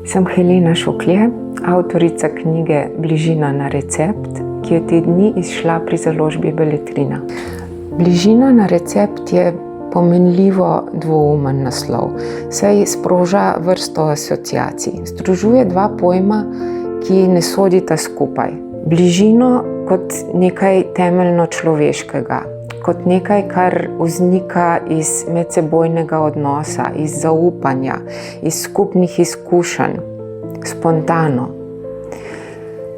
Sem Helena Šuklje, avtorica knjige Bližina na recept, ki je te dni izšla pri založbi Beletrina. Bližina na recept je pomenljivo dvoumen naslov, saj sproža vrsto asociacij. Združuje dva pojma, ki ne sodita skupaj. Bližino kot nekaj temeljno človeškega, kot nekaj, kar vznika iz medsebojnega odnosa, iz zaupanja, iz skupnih izkušenj, spontano.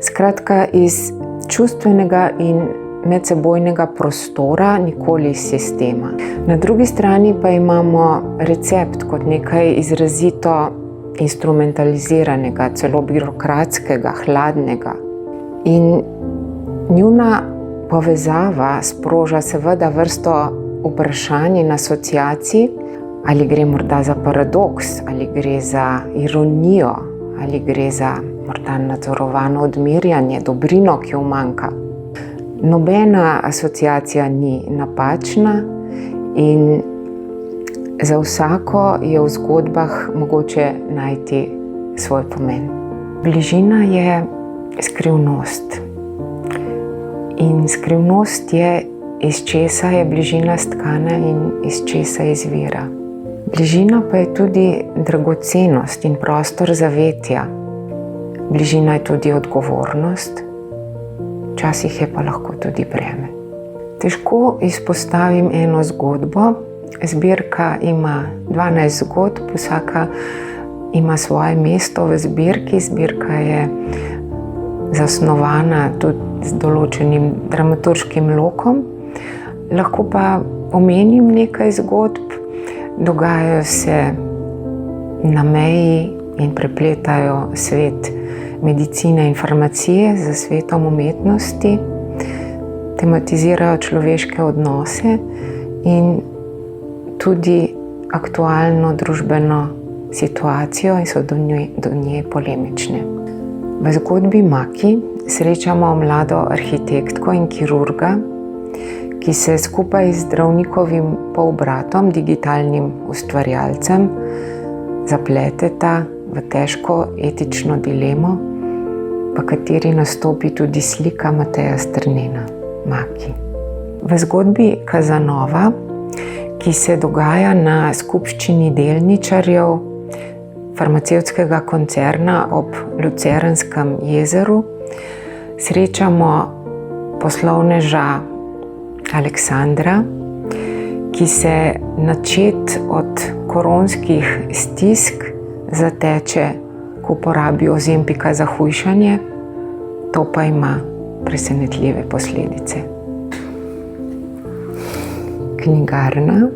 Skratka, iz čustvenega in medsebojnega prostora, nikoli iz sistema. Na drugi strani pa imamo recept kot nekaj izrazito instrumentaliziranega, celo birokratskega, hladnega. In njuna povezava sproža seveda vrsto vprašanj in asociacij, ali gre morda za paradoks, ali gre za ironijo, ali gre za morda nadzorovano odmerjanje, dobrino, ki jo manjka. Nobena asociacija ni napačna in za vsako je v zgodbah mogoče najti svoj pomen. Bližina je skrivnost. In skrivnost je, iz česa je bližina stkana in iz česa izvira. Bližina pa je tudi dragocenost in prostor zavetja. Bližina je tudi odgovornost, včasih je pa lahko tudi breme. Težko izpostavim eno zgodbo. Zbirka ima 12 zgodb, vsaka ima svoje mesto v zbirki. Zbirka je zasnovana tudi z določenim dramaturškim lokom. Lahko pa omenim nekaj zgodb, dogajajo se na meji in prepletajo svet medicine in farmacije z svetom umetnosti, tematizirajo človeške odnose in tudi aktualno družbeno situacijo in so do nje polemične. V zgodbi Maki srečamo mlado arhitektko in kirurga, ki se skupaj z zdravnikovim polbratom, digitalnim ustvarjalcem, zapleteta v težko etično dilemo, v kateri nastopi tudi slika Mateja Strnena, Maki. V zgodbi Kazanova, ki se dogaja na skupščini delničarjev farmacevtskega koncerna ob Luceranskem jezeru, srečamo poslovneža Aleksandra, ki se načet od koronskih stisk zateče k uporabi Ozempika za hujšanje, to pa ima presenetljive posledice. Knjigarna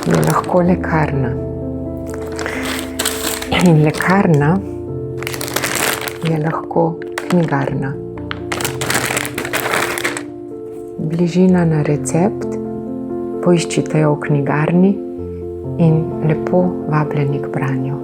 je lahko lekarna. In lekarna je lahko knjigarna. Bližina na recept poiščite jo v knjigarni in lepo vabljeni k branju.